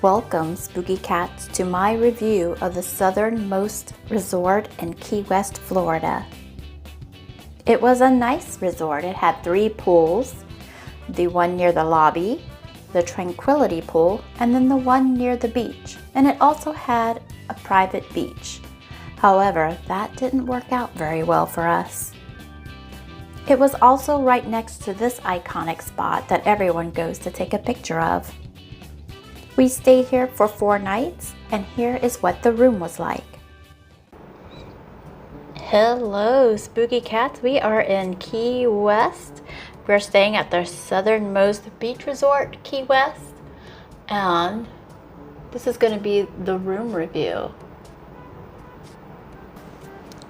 Welcome, Spooky Cats, to my review of the southernmost resort in Key West, Florida. It was a nice resort. It had 3 pools, the one near the lobby, the Tranquility Pool, and then the one near the beach. And it also had a private beach. However, that didn't work out very well for us. It was also right next to this iconic spot that everyone goes to take a picture of. We stayed here for 4 nights, and here is what the room was like. Hello, Spooky Cats. We are in Key West. We're staying at the southernmost beach resort, Key West. And this is going to be the room review.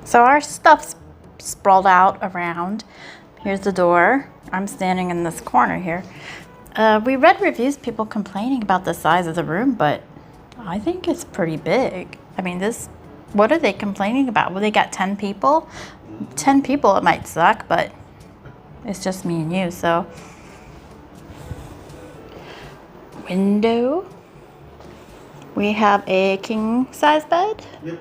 So our stuff's sprawled out around. Here's the door. I'm standing in this corner here. We read reviews, people complaining about the size of the room, but I think it's pretty big. I mean, what are they complaining about? Well, they got 10 people. 10 people, it might suck, but it's just me and you, so. Window. We have a king size bed. Yep.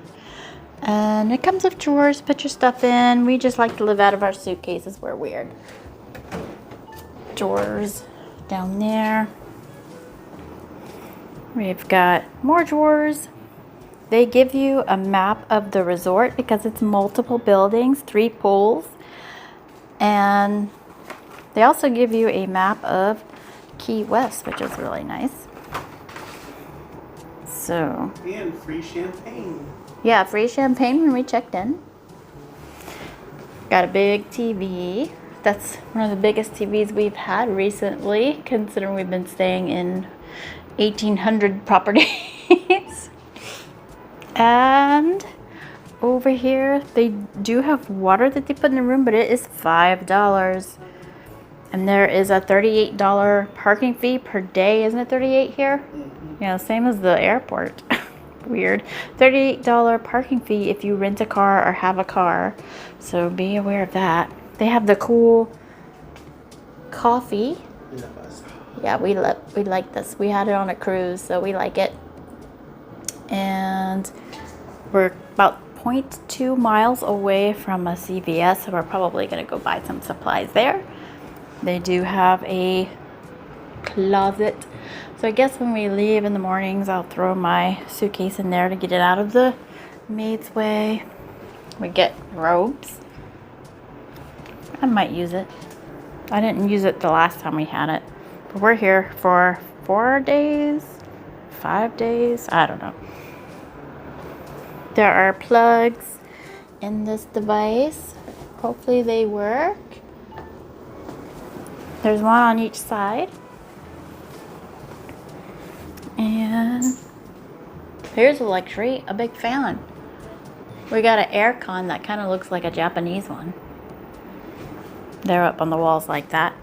And it comes with drawers, put your stuff in. We just like to live out of our suitcases. We're weird. Drawers down there. We've got more drawers. They give you a map of the resort because it's multiple buildings, 3 pools. And they also give you a map of Key West, which is really nice. So. And free champagne. Yeah, free champagne when we checked in. Got a big TV. That's one of the biggest TVs we've had recently, considering we've been staying in 1,800 properties. And over here, they do have water that they put in the room, but it is $5. And there is a $38 parking fee per day. Isn't it 38 here? Yeah, same as the airport. Weird. $38 parking fee if you rent a car or have a car. So be aware of that. They have the cool coffee. Yeah, we like this. We had it on a cruise, so we like it. And we're about 0.2 miles away from a CVS, so we're probably going to go buy some supplies there. They do have a closet. So I guess when we leave in the mornings, I'll throw my suitcase in there to get it out of the maid's way. We get robes. I might use it. I didn't use it the last time we had it. But we're here for 4 days, 5 days, I don't know. There are plugs in this device. Hopefully they work. There's one on each side. And here's a luxury, a big fan. We got an air con that kind of looks like a Japanese one. They're up on the walls like that.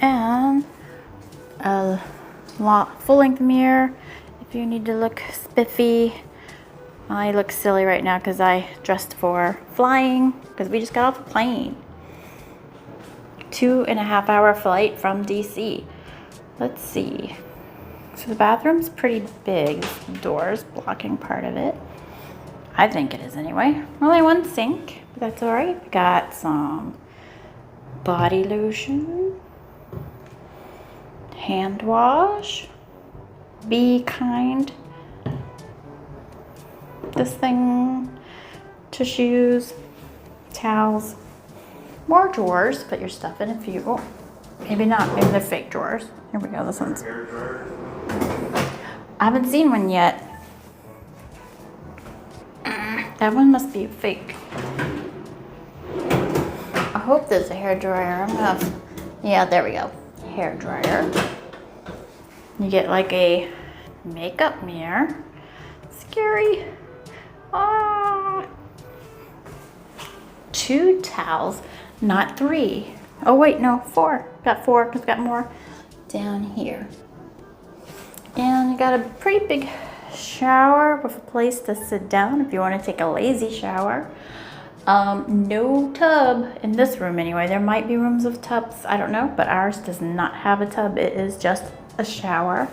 And a full-length mirror if you need to look spiffy. I look silly right now because I dressed for flying because we just got off a plane. 2.5-hour flight from DC. Let's see. So the bathroom's pretty big. The door's blocking part of it. I think it is anyway. Only one sink, but that's all right. We got some body lotion, hand wash, Be Kind, this thing, tissues, towels, more drawers. Put your stuff in if you, oh, maybe not, maybe they're fake drawers. Here we go, this one's, I haven't seen one yet. That one must be fake. I hope there's a hair dryer. Yeah, there we go. Hair dryer. You get like a makeup mirror. Scary. Ah. 2 towels, not 3. Oh wait, no, 4. Got 4 because got more down here. And you got a pretty big shower with a place to sit down if you want to take a lazy shower. No tub in this room anyway. There might be rooms with tubs, I don't know, but ours does not have a tub. It is just a shower.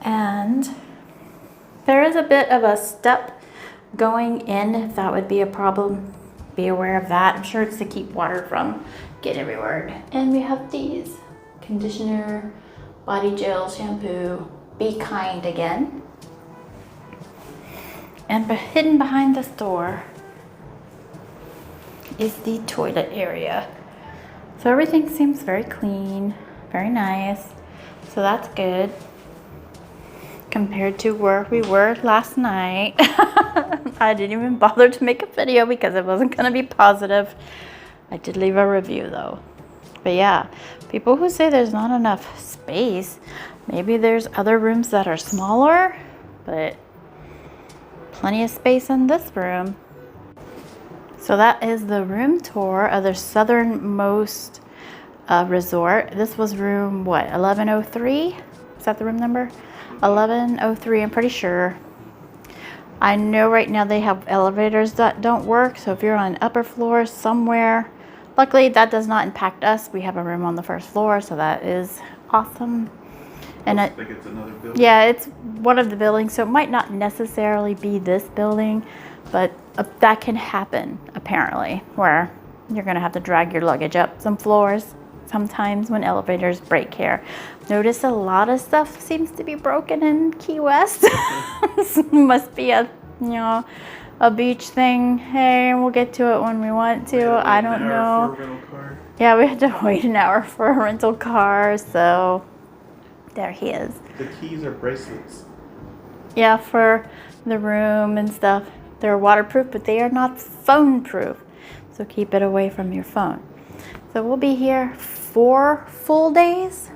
And there is a bit of a step going in, if that would be a problem. Be aware of that. I'm sure it's to keep water from getting everywhere. And we have these: conditioner, body gel, shampoo, Be Kind again. And hidden behind this door is the toilet area. So everything seems very clean, very nice. So that's good compared to where we were last night. I didn't even bother to make a video because it wasn't going to be positive. I did leave a review though. But yeah, people who say there's not enough space, maybe there's other rooms that are smaller, but plenty of space in this room. So that is the room tour of the southernmost resort. This was room, what, 1103? Is that the room number? 1103, I'm pretty sure. I know right now they have elevators that don't work, so if you're on an upper floor somewhere, luckily that does not impact us. We have a room on the first floor, so that is awesome. And I think it's another building. yeah, it's one of the buildings, so it might not necessarily be this building, but that can happen apparently, where you're gonna have to drag your luggage up some floors sometimes when elevators break here. Notice a lot of stuff seems to be broken in Key West. Must be a, you know, a beach thing. Hey, we'll get to it when we want to. I don't know. Yeah, we had to wait an hour for a rental car, so there he is. The keys are bracelets. Yeah, for the room and stuff. They're waterproof, but they are not phone proof. So keep it away from your phone. So we'll be here 4 full days.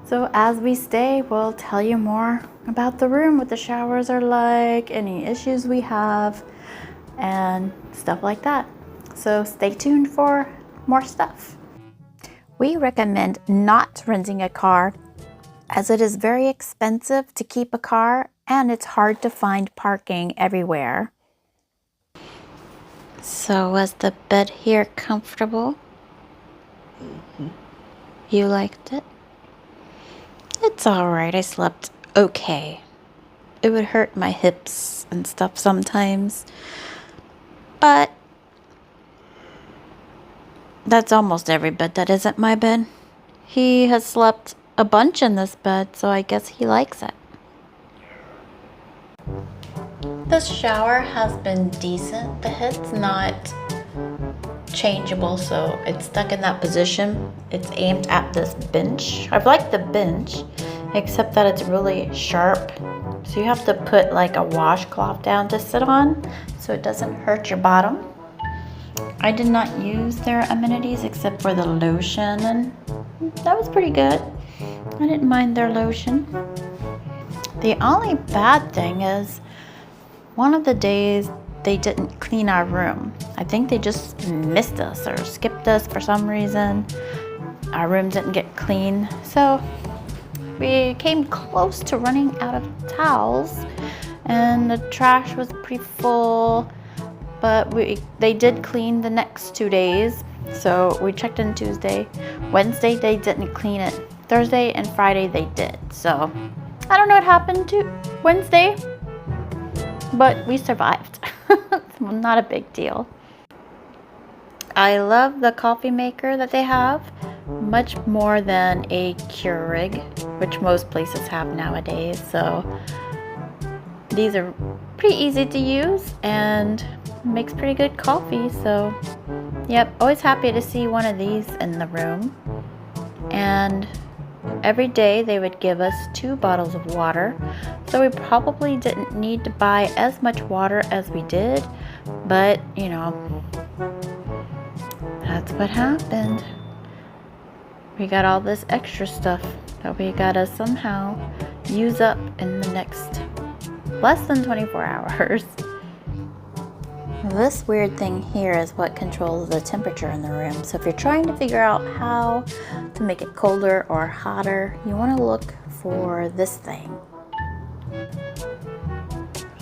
So as we stay, we'll tell you more about the room, what the showers are like, any issues we have, and stuff like that. So stay tuned for more stuff. We recommend not renting a car, as it is very expensive to keep a car and it's hard to find parking everywhere. So was the bed here comfortable? Mm-hmm. You liked it? It's alright, I slept okay. It would hurt my hips and stuff sometimes, but that's almost every bed that isn't my bed. He has slept a bunch in this bed, so I guess he likes it. The shower has been decent. The head's not changeable, so it's stuck in that position. It's aimed at this bench. I've liked the bench, except that it's really sharp. So you have to put like a washcloth down to sit on, so it doesn't hurt your bottom. I did not use their amenities except for the lotion, and that was pretty good. I didn't mind their lotion. The only bad thing is one of the days they didn't clean our room. I think they just missed us or skipped us for some reason. Our room didn't get clean, so we came close to running out of towels, and the trash was pretty full, but they did clean the next 2 days. So we checked in Tuesday. Wednesday they didn't clean it. Thursday and Friday they did. So I don't know what happened to Wednesday, but we survived. Not a big deal. I love the coffee maker that they have, much more than a Keurig, which most places have nowadays. So these are pretty easy to use and makes pretty good coffee. So yep, always happy to see one of these in the room. And every day they would give us 2 bottles of water, so we probably didn't need to buy as much water as we did, but you know, that's what happened. We got all this extra stuff that we gotta somehow use up in the next less than 24 hours. This weird thing here is what controls the temperature in the room. So if you're trying to figure out how to make it colder or hotter, you want to look for this thing.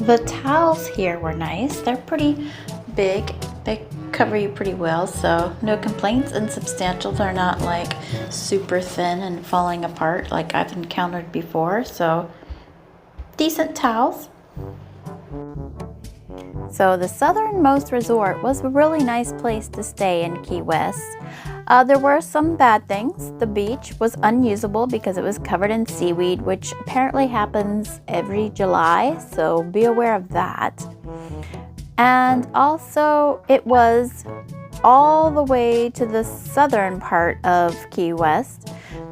The towels here were nice. They're pretty big. They cover you pretty well, so no complaints. And substantial. They're not like super thin and falling apart like I've encountered before. So yep, always happy to see one of these in the room. And decent towels. So the southernmost resort was a really nice place to stay in Key West. There were some bad things. The beach was unusable because it was covered in seaweed, which apparently happens every July, so be aware of that. And also it was all the way to the southern part of Key West,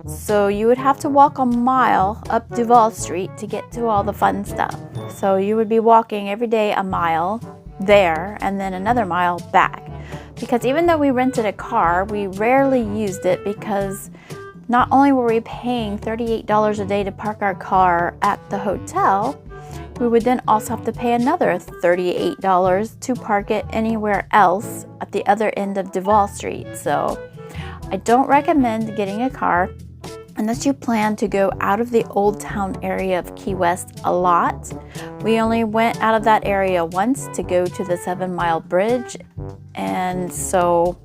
so you would have to walk a mile up Duval Street to get to all the fun stuff. So you would be walking every day a mile there and then another mile back, because even though we rented a car, we rarely used it, because not only were we paying $38 a day to park our car at the hotel, we would then also have to pay another $38 to park it anywhere else at the other end of Duval Street. So I don't recommend getting a car unless you plan to go out of the Old Town area of Key West a lot. We only went out of that area once to go to the 7 Mile Bridge, and so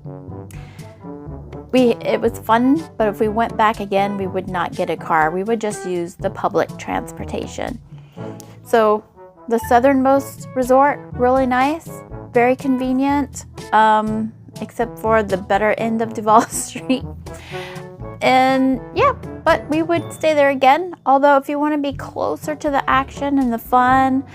it was fun, but if we went back again, we would not get a car. We would just use the public transportation. So the southernmost resort, really nice, very convenient, except for the better end of Duval Street. And yeah, but we would stay there again. Although if you want to be closer to the action and the fun,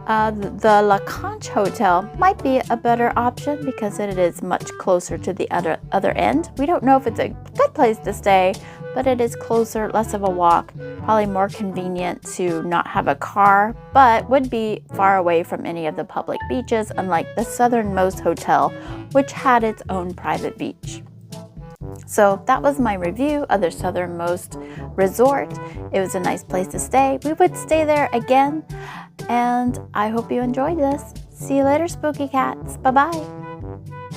the La Conch Hotel might be a better option because it is much closer to the other end. We don't know if it's a good place to stay, but it is closer, less of a walk, probably more convenient to not have a car, but would be far away from any of the public beaches, unlike the southernmost hotel, which had its own private beach. So that was my review of the southernmost resort. It was a nice place to stay. We would stay there again, and I hope you enjoyed this. See you later, Spooky Cats. Bye-bye.